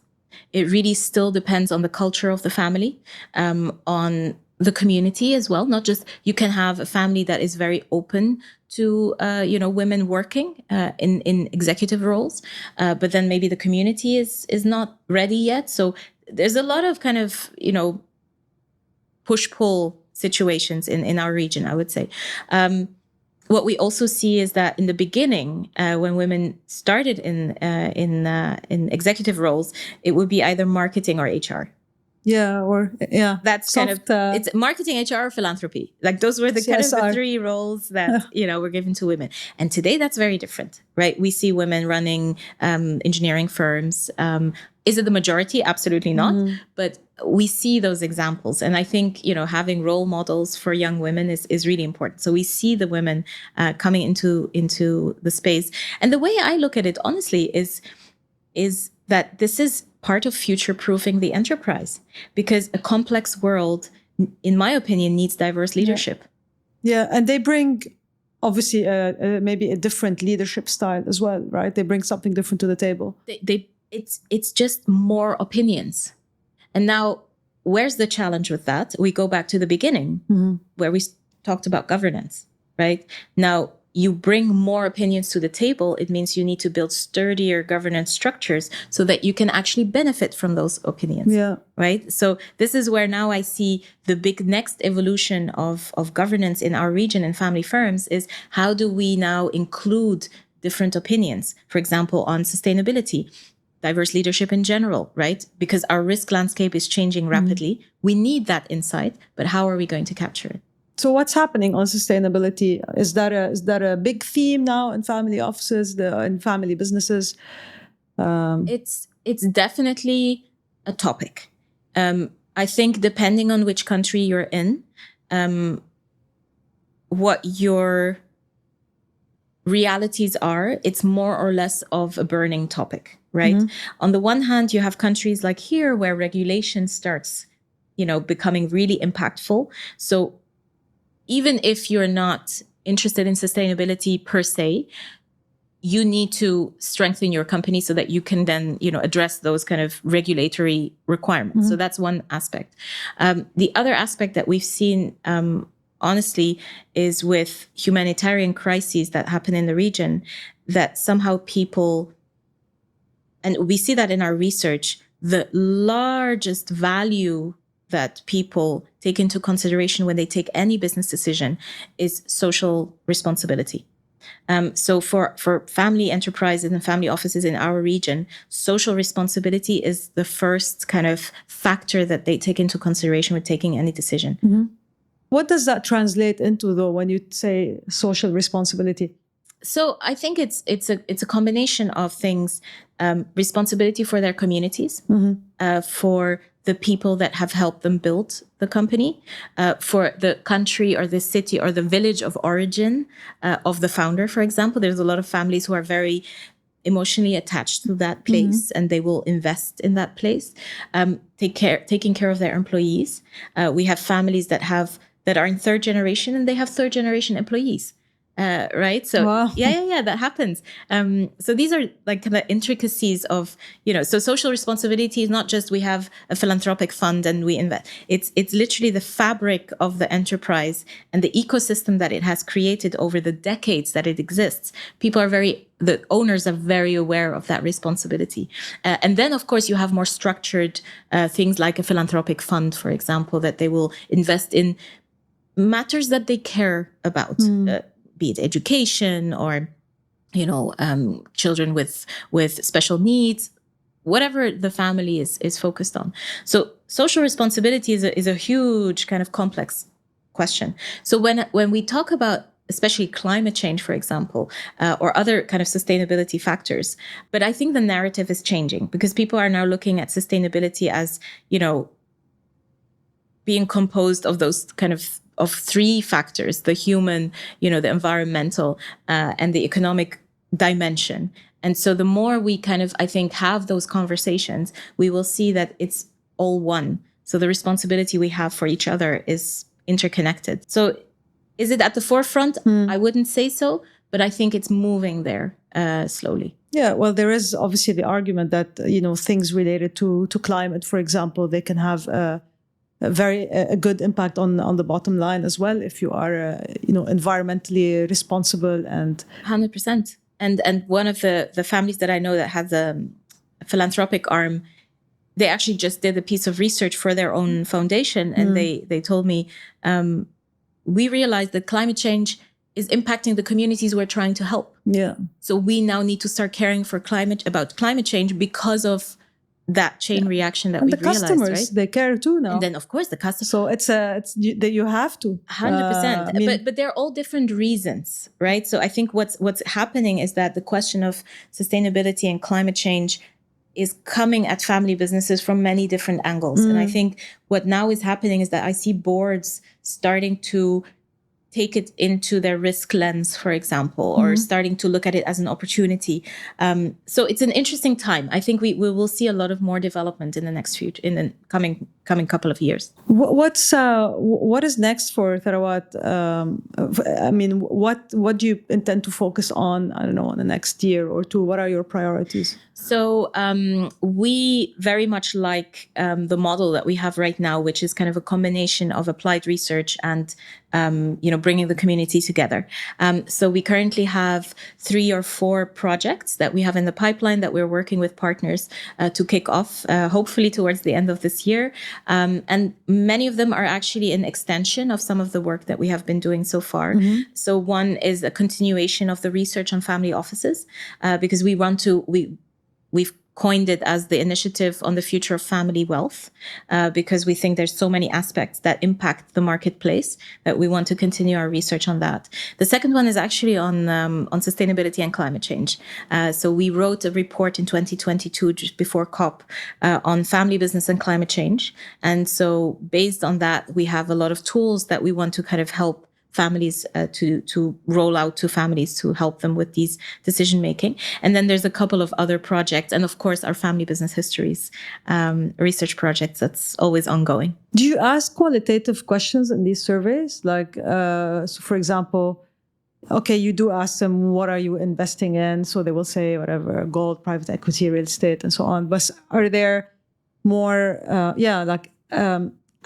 It really still depends on the culture of the family, on the community as well. Not just, you can have a family that is very open to, women working in executive roles, but then maybe the community is not ready yet. So there's a lot of kind of, push-pull situations in our region, I would say. What we also see is that in the beginning, when women started in executive roles, it would be either marketing or HR. That's soft, it's marketing, HR, or philanthropy. Like those were the kind of the three roles that were given to women. And today that's very different, right? We see women running engineering firms, Is it the majority? Absolutely not. But we see those examples. And I think, having role models for young women is really important. So we see the women coming into the space. And the way I look at it, honestly, is that this is part of future-proofing the enterprise, because a complex world, in my opinion, needs diverse leadership. Yeah, and they bring obviously maybe a different leadership style as well, right? They bring something different to the table. It's just more opinions. And now, where's the challenge with that? We go back to the beginning where we talked about governance, right? Now, you bring more opinions to the table. It means you need to build sturdier governance structures so that you can actually benefit from those opinions, right? So this is where now I see the big next evolution of governance in our region and family firms is, how do we now include different opinions, for example, on sustainability, diverse leadership in general, right? Because our risk landscape is changing rapidly. We need that insight, but how are we going to capture it? So what's happening on sustainability? Is that a big theme now in family offices, in family businesses? It's definitely a topic. I think depending on which country you're in, what your realities are, it's more or less of a burning topic, right? On the one hand, you have countries like here where regulation starts, becoming really impactful. So even if you're not interested in sustainability per se, you need to strengthen your company so that you can then, address those kind of regulatory requirements. So that's one aspect. The other aspect that we've seen, honestly, is with humanitarian crises that happen in the region, that somehow people, and we see that in our research, the largest value that people take into consideration when they take any business decision is social responsibility. So for family enterprises and family offices in our region, social responsibility is the first kind of factor that they take into consideration with taking any decision. What does that translate into, though, when you say social responsibility? So I think it's a combination of things: responsibility for their communities, for the people that have helped them build the company, for the country or the city or the village of origin of the founder, for example. There's a lot of families who are very emotionally attached to that place, and they will invest in that place. Taking care of their employees. We have families that are in third generation, and they have third generation employees. Right. So wow. yeah, that happens. So these are like kind of intricacies of, so social responsibility is not just we have a philanthropic fund and we invest. It's literally the fabric of the enterprise and the ecosystem that it has created over the decades that it exists. The owners are very aware of that responsibility. And then, of course, you have more structured things like a philanthropic fund, for example, that they will invest in matters that they care about. Be it education or, children with special needs, whatever the family is focused on. So social responsibility is a huge kind of complex question. So when we talk about especially climate change, for example, or other kind of sustainability factors, but I think the narrative is changing because people are now looking at sustainability as, being composed of those kind of three factors: the human, the environmental, and the economic dimension. And so the more we kind of, I think, have those conversations, we will see that it's all one. So the responsibility we have for each other is interconnected. So is it at the forefront? I wouldn't say so, but I think it's moving there slowly. Yeah, well, there is obviously the argument that, things related to climate, for example, they can have a good impact on the bottom line as well if you are environmentally responsible. And 100%. And one of the families that I know that has a philanthropic arm, they actually just did a piece of research for their own foundation, and they told me, we realized that climate change is impacting the communities we're trying to help. Yeah. So we now need to start caring about climate change because of that chain reaction that we realized, right? And the customers, they care too now. And then, of course, the customers. So it's that you have to. 100%. But they're all different reasons, right? So I think what's happening is that the question of sustainability and climate change is coming at family businesses from many different angles. And I think what now is happening is that I see boards starting to take it into their risk lens, for example, or starting to look at it as an opportunity. So it's an interesting time. I think we will see a lot of more development in the coming couple of years. What is next for Tharawat? I mean, what do you intend to focus on? I don't know, in the next year or two. What are your priorities? So we very much like the model that we have right now, which is kind of a combination of applied research and bringing the community together. So we currently have 3 or 4 projects that we have in the pipeline that we're working with partners to kick off, hopefully towards the end of this year. And many of them are actually an extension of some of the work that we have been doing so far. So one is a continuation of the research on family offices, because we've coined it as the Initiative on the Future of Family Wealth, because we think there's so many aspects that impact the marketplace that we want to continue our research on that. The second one is actually on sustainability and climate change. So we wrote a report in 2022, just before COP, on family business and climate change. And so based on that, we have a lot of tools that we want to kind of help families to roll out to families to help them with these decision making. And then there's a couple of other projects, and of course our family business histories research projects that's always ongoing. Do you ask qualitative questions in these surveys? Like, so for example, okay, you do ask them, what are you investing in? So they will say whatever, gold, private equity, real estate, and so on. But are there more,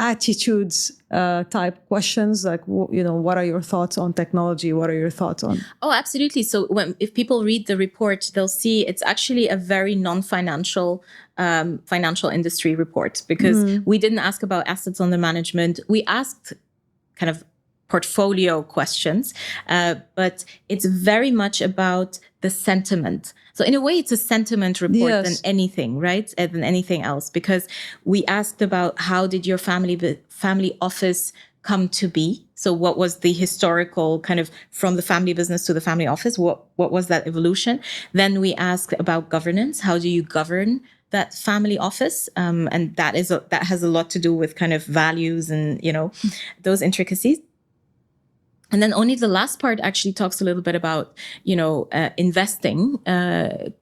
attitudes type questions, like, what are your thoughts on technology? What are your thoughts on? Oh, absolutely. So if people read the report, they'll see it's actually a very non-financial financial industry report, because we didn't ask about assets under management. We asked kind of portfolio questions, but it's very much about the sentiment. So in a way, it's a sentiment report than anything, right? Than anything else, because we asked about how did your family office come to be? So what was the historical kind of from the family business to the family office? What was that evolution? Then we asked about governance. How do you govern that family office? And that has a lot to do with kind of values and, those intricacies. And then only the last part actually talks a little bit about, investing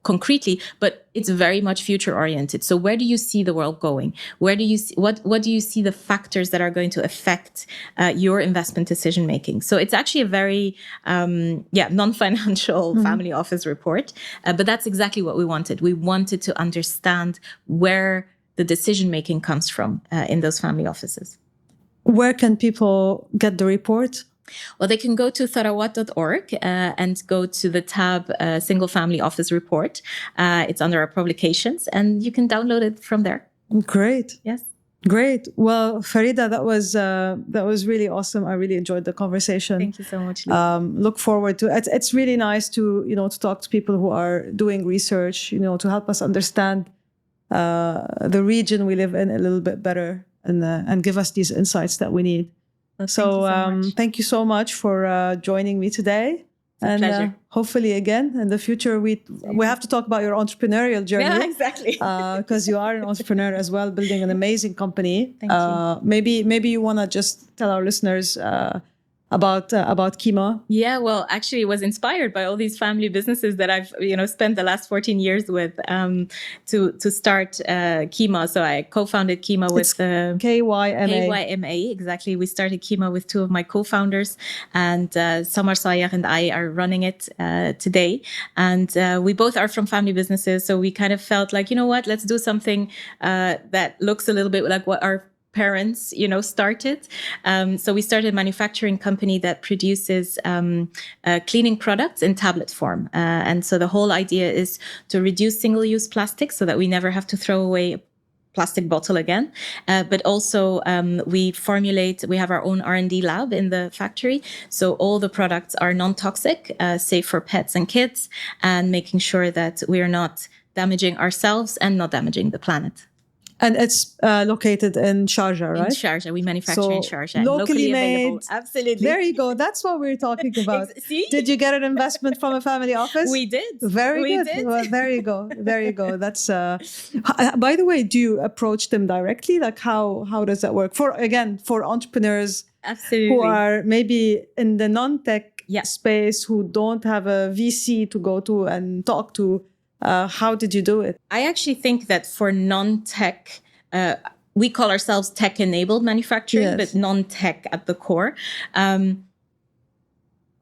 concretely, but it's very much future oriented. So where do you see the world going? Where do you see, what do you see the factors that are going to affect your investment decision making? So it's actually a very, non-financial family office report, but that's exactly what we wanted. We wanted to understand where the decision making comes from in those family offices. Where can people get the report? Well, they can go to tharawat.org and go to the tab Single Family Office Report. It's under our publications, and you can download it from there. Great. Yes. Great. Well, Farida, that was really awesome. I really enjoyed the conversation. Thank you so much. Look forward to it. It's really nice to to talk to people who are doing research, to help us understand the region we live in a little bit better, and give us these insights that we need. Well, thank you so much for joining me today. It's a pleasure. Hopefully again in the future we have to talk about your entrepreneurial journey. Yeah, exactly. Because you are an entrepreneur as well, building an amazing company. Thank you. Maybe you want to just tell our listeners about Kyma. Yeah, well, actually, it was inspired by all these family businesses that I've spent the last 14 years with to start Kyma. So I co-founded Kyma with Kyma. Kyma, exactly. We started Kyma with 2 of my co-founders, and Samar Sayah and I are running it today. And we both are from family businesses, so we kind of felt like, let's do something that looks a little bit like what our parents, started. So we started a manufacturing company that produces cleaning products in tablet form. And so the whole idea is to reduce single-use plastic so that we never have to throw away a plastic bottle again. But also we have our own R&D lab in the factory. So all the products are non-toxic, safe for pets and kids, and making sure that we are not damaging ourselves and not damaging the planet. And it's located in Sharjah, right? In Sharjah. We manufacture in Sharjah. Locally made. Available. Absolutely. There you go. That's what we're talking about. See? Did you get an investment from a family office? We did. Very good. Did. Well, there you go. There you go. That's. By the way, do you approach them directly? Like how does that work? For entrepreneurs, absolutely, who are maybe in the non-tech space, who don't have a VC to go to and talk to. How did you do it? I actually think that for non-tech, we call ourselves tech-enabled manufacturing, but non-tech at the core.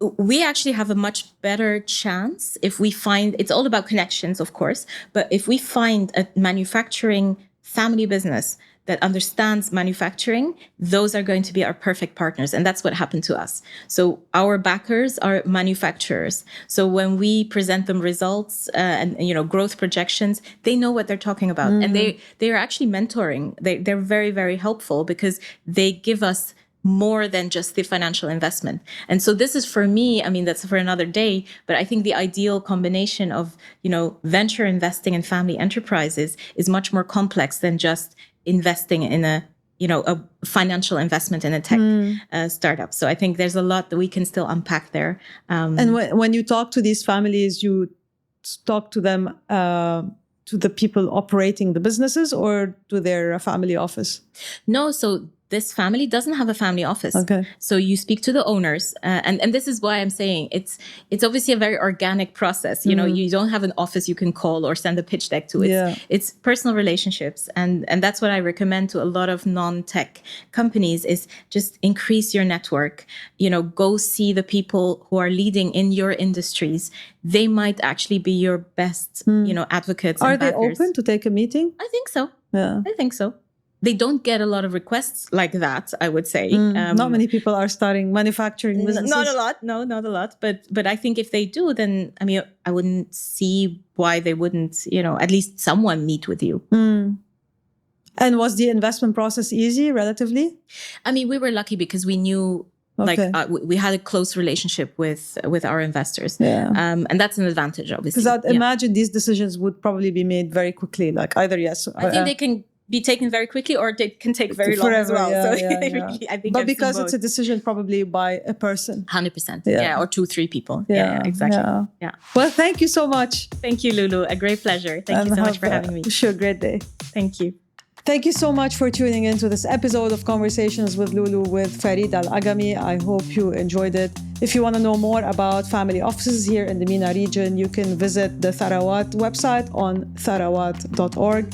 We actually have a much better chance if we find, it's all about connections, of course, but if we find a manufacturing family business that understands manufacturing, those are going to be our perfect partners. And that's what happened to us. So our backers are manufacturers. So when we present them results and growth projections, they know what they're talking about. And they are actually mentoring. They're very, very helpful because they give us more than just the financial investment. And so this is for me, I mean, that's for another day, but I think the ideal combination of, venture investing in family enterprises is much more complex than just investing in a financial investment in a tech startup. So I think there's a lot that we can still unpack there. And when you talk to these families, you talk to them, to the people operating the businesses or to their family office? No, so this family doesn't have a family office. Okay. So you speak to the owners. And this is why I'm saying it's obviously a very organic process. You don't have an office you can call or send a pitch deck to. It's personal relationships. And that's what I recommend to a lot of non-tech companies is just increase your network. Go see the people who are leading in your industries. They might actually be your best, advocates. Are and they backers. open to take a meeting? I think so. Yeah. I think so. They don't get a lot of requests like that, I would say. Not many people are starting manufacturing businesses. Not a lot. No, not a lot. But I think if they do, then, I wouldn't see why they wouldn't, at least someone meet with you. And was the investment process easy, relatively? We were lucky because we knew, we had a close relationship with our investors. Yeah. And that's an advantage, obviously. Because I'd imagine these either would probably be made very quickly, like either yes. I think they can be taken very quickly, or it can take very long as well. Really, I think. But because it's a decision probably by a person. 100%. Yeah, or 2-3 people. Yeah, exactly. Yeah. Well, thank you so much. Thank you, Loulou. A great pleasure. Thank you so much for having me. Wish you a great day. Thank you. Thank you so much for tuning in to this episode of Conversations with Loulou with Farida Al Agamy. I hope you enjoyed it. If you want to know more about family offices here in the MENA region, you can visit the Tharawat website on tharawat.org.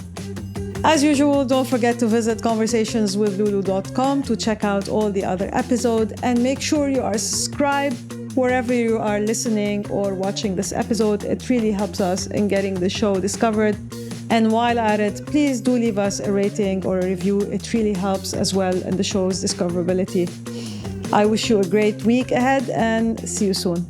As usual, don't forget to visit conversationswithloulou.com to check out all the other episodes, and make sure you are subscribed wherever you are listening or watching this episode. It really helps us in getting the show discovered. And while at it, please do leave us a rating or a review. It really helps as well in the show's discoverability. I wish you a great week ahead and see you soon.